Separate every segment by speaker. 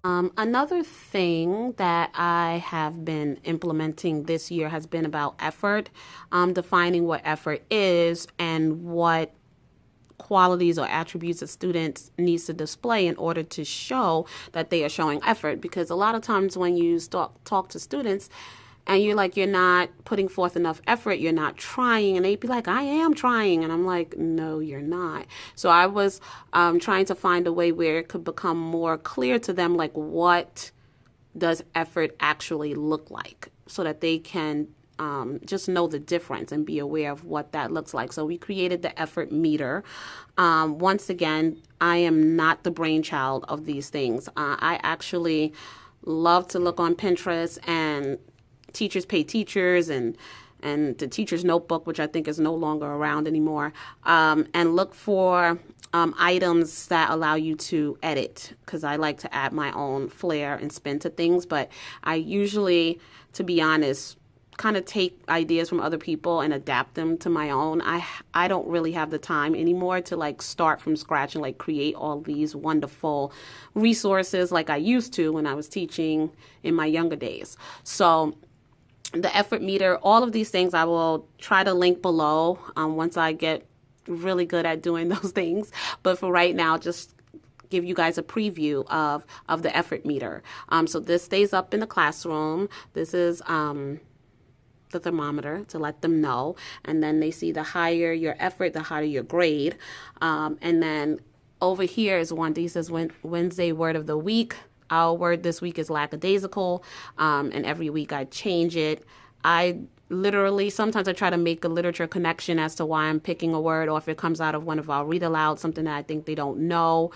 Speaker 1: Another thing that I have been implementing this year has been about effort, defining what effort is and what qualities or attributes a student needs to display in order to show that they are showing effort. Because a lot of times when you talk to students and you're like, you're not putting forth enough effort, you're not trying, and they'd be like, I am trying. And I'm like, no, you're not. So I was trying to find a way where it could become more clear to them, like, what does effort actually look like, so that they can just know the difference and be aware of what that looks like. So we created the effort meter. Once again, I am not the brainchild of these things. I actually love to look on Pinterest and Teachers Pay Teachers and the teacher's notebook, which I think is no longer around anymore, and look for items that allow you to edit, because I like to add my own flair and spin to things. But I usually, to be honest, kind of take ideas from other people and adapt them to my own. I don't really have the time anymore to like start from scratch and like create all these wonderful resources like I used to when I was teaching in my younger days. So the effort meter, all of these things I will try to link below once I get really good at doing those things. But for right now, just give you guys a preview of the effort meter. So this stays up in the classroom. This is the thermometer to let them know. And then they see the higher your effort, the higher your grade. And then over here is one that says Wednesday word of the week. Our word this week is lackadaisical, and every week I change it. I literally, sometimes I try to make a literature connection as to why I'm picking a word, or if it comes out of one of our read aloud, something that I think they don't know.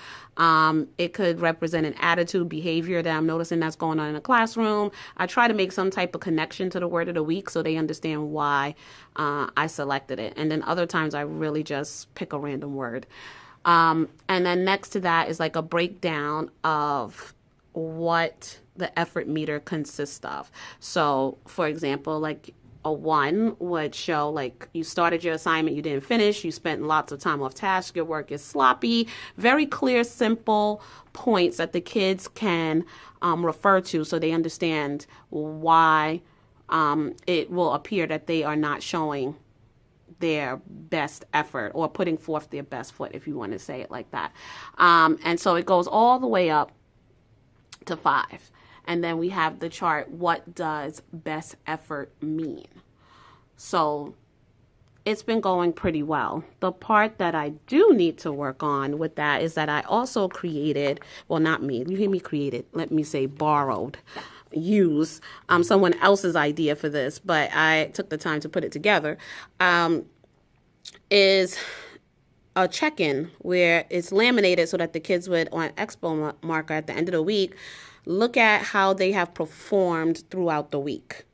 Speaker 1: It could represent an attitude, behavior that I'm noticing that's going on in the classroom. I try to make some type of connection to the word of the week so they understand why I selected it. And then other times I really just pick a random word. And then next to that is like a breakdown of what the effort meter consists of. So, for example, like a 1 would show like you started your assignment, you didn't finish, you spent lots of time off task, your work is sloppy. Very clear, simple points that the kids can refer to so they understand why it will appear that they are not showing their best effort or putting forth their best foot, if you want to say it like that. And so it goes all the way up to 5. And then we have the chart, what does best effort mean? So it's been going pretty well. The part that I do need to work on with that is that I also created, well, not me, you hear me created, let me say borrowed, use someone else's idea for this, but I took the time to put it together, is a check-in where it's laminated so that the kids would, on expo marker at the end of the week, look at how they have performed throughout the week.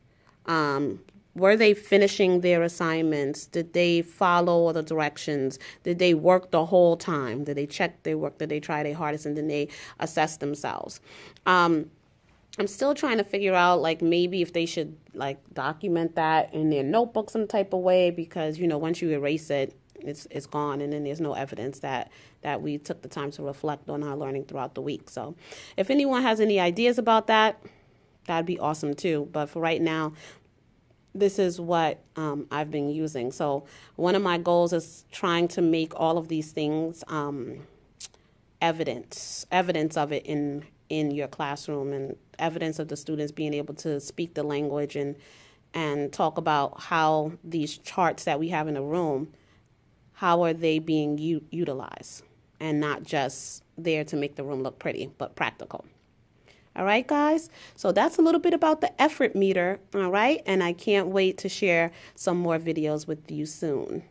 Speaker 1: Were they finishing their assignments? Did they follow all the directions? Did they work the whole time? Did they check their work? Did they try their hardest? And then they assess themselves? I'm still trying to figure out, like, maybe if they should, like, document that in their notebook some type of way, because, you know, once you erase it, it's gone, and then there's no evidence that we took the time to reflect on our learning throughout the week. So if anyone has any ideas about that, that'd be awesome too. But for right now, this is what I've been using. So one of my goals is trying to make all of these things evidence of it in your classroom, and evidence of the students being able to speak the language and talk about how these charts that we have in the room, how are they being utilized, and not just there to make the room look pretty, but practical. All right, guys. So that's a little bit about the effort meter. All right. And I can't wait to share some more videos with you soon.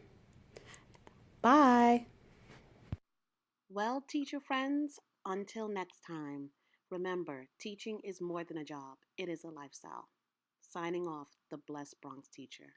Speaker 1: Bye. Well, teacher friends, until next time, remember, teaching is more than a job. It is a lifestyle. Signing off, the Blessed Bronx Teacher.